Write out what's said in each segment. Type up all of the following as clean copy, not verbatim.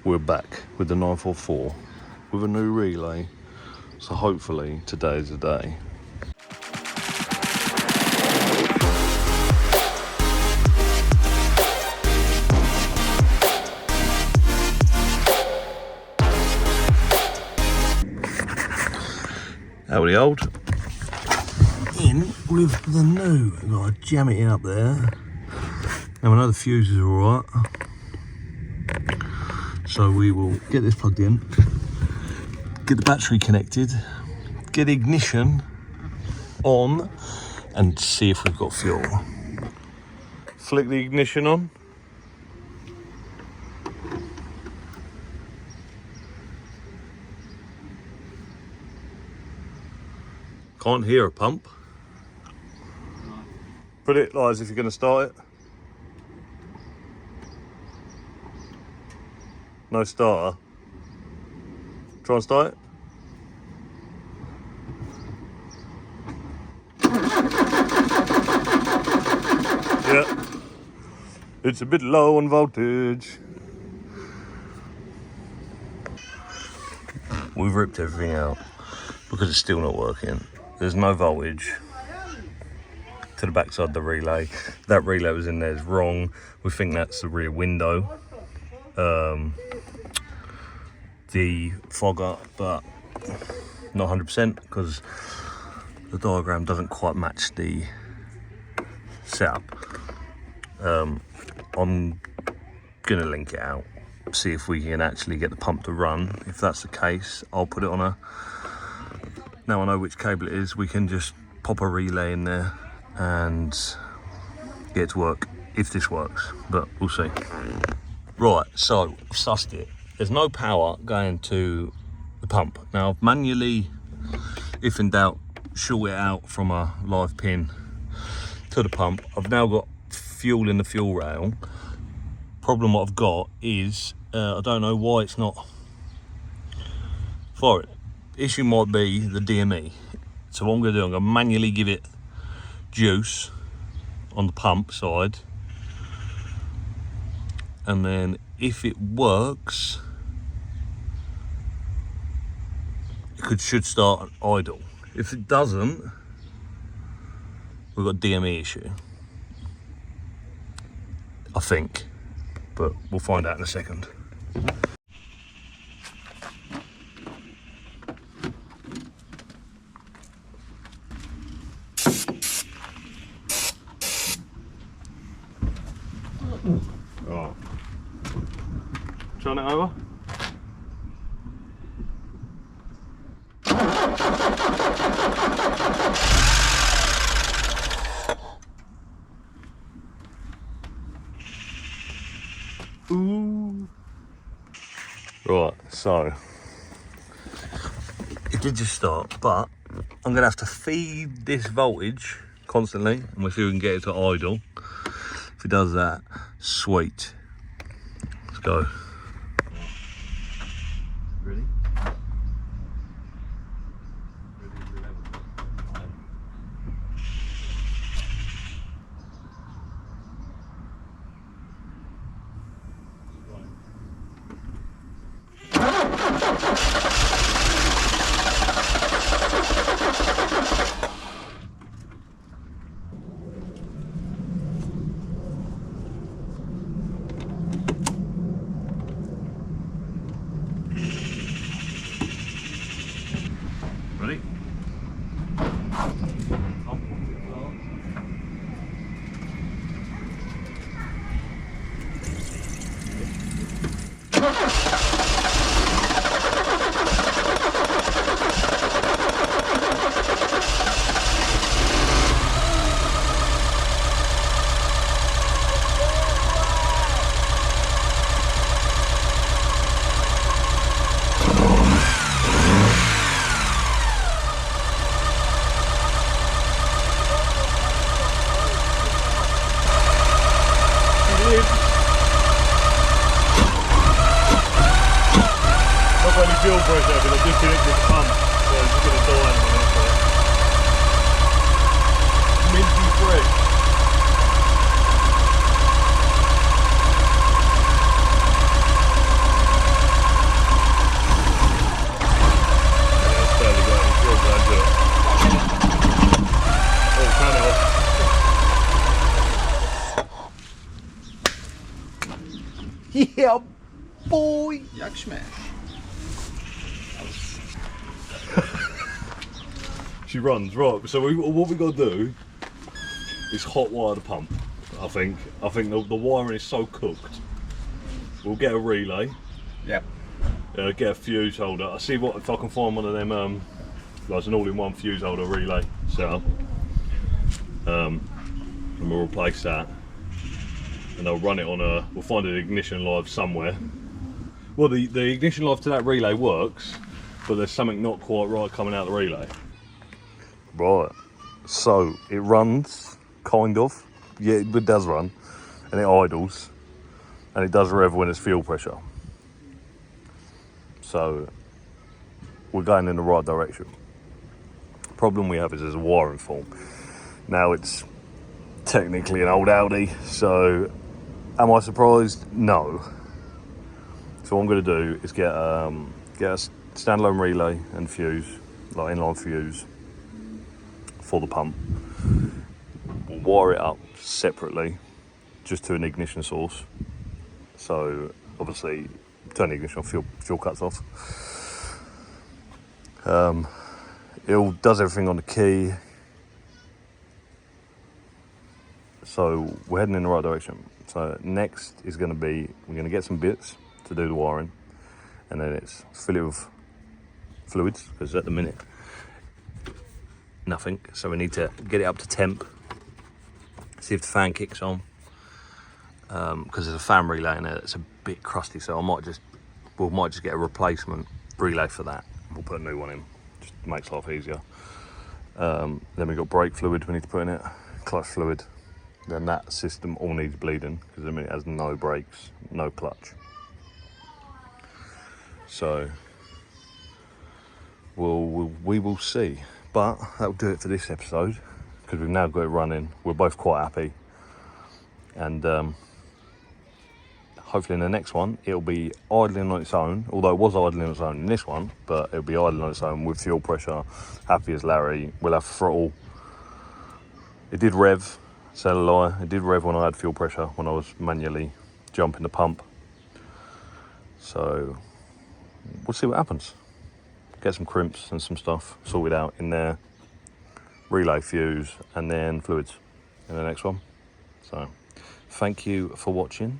we're back with the 944 with a new relay, so hopefully today is the day. Howdy old. In with the new, got to jam it in up there. Now I know the fuse is alright, so we will get this plugged in, get the battery connected, get ignition on, and see if we've got fuel. Flick the ignition on. Can't hear a pump. Put it like as if you're going to start it. No starter. Try and start it. Yeah. It's a bit low on voltage. We've ripped everything out because it's still not working. There's no voltage to the backside of the relay. That relay was in there is wrong. We think that's the rear window. The fogger, but not 100% because the diagram doesn't quite match the setup. I'm gonna link it out, see if we can actually get the pump to run. If that's the case, I'll put it on a, now I know which cable it is, we can just pop a relay in there and get it to work, if this works, but we'll see. Right, so I've sussed it. There's no power going to the pump. Now I've manually, if in doubt, short it out from a live pin to the pump. I've now got fuel in the fuel rail. Problem what I've got is, I don't know why it's not for it. Issue might be the DME. So what I'm gonna do, I'm gonna manually give it juice on the pump side. And then if it works, it should start idle. If it doesn't, we've got a DME issue, I think, but we'll find out in a second. Oh. Turn it over. Ooh. Right, so it did just start, but I'm gonna have to feed this voltage constantly and we'll see if we can get it to idle. If it does that, sweet. Let's go. Ready? Ready? Not any fuel pressure because I disconnected the pump, so it's just going to die in a minute. Minty fresh. boy, jak śmiesz. She runs, right. So what we got to do is hot wire the pump, I think. I think the wiring is so cooked. We'll get a relay. Yep. Get a fuse holder. I'll see if I can find one of them, like an all-in-one fuse holder relay setup. And we'll replace that. And they'll run it on we'll find an ignition live somewhere. Well, the ignition live to that relay works, but there's something not quite right coming out of the relay. Right, so it runs, kind of. Yeah, it does run, and it idles, and it does rev when it's fuel pressure. So we're going in the right direction. Problem we have is there's a wiring fault. Now it's technically an old Audi, so am I surprised? No. So what I'm going to do is get a standalone relay and fuse, like inline fuse, for the pump. We'll wire it up separately, just to an ignition source. So obviously, turn the ignition off, fuel cuts off. It does everything on the key. So we're heading in the right direction. So next is going to be, we're going to get some bits to do the wiring, and then it's fill it with fluids, because at the minute nothing. So we need to get it up to temp, see if the fan kicks on, because there's a fan relay in there that's a bit crusty. So we might just get a replacement relay for that. We'll put a new one in, just makes life easier. Then we've got brake fluid we need to put in it, clutch fluid. Then that system all needs bleeding, because at the minute it has no brakes, no clutch. So we will see. But that'll do it for this episode, because we've now got it running. We're both quite happy, and hopefully in the next one it'll be idling on its own, although it was idling on its own in this one, but it'll be idling on its own with fuel pressure, happy as Larry. We'll have throttle. It did rev, tell a lie, it did rev when I had fuel pressure, when I was manually jumping the pump. So we'll see what happens. Get some crimps and some stuff sorted out in there, relay, fuse, and then fluids in the next one. So thank you for watching.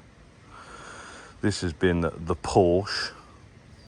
This has been the Porsche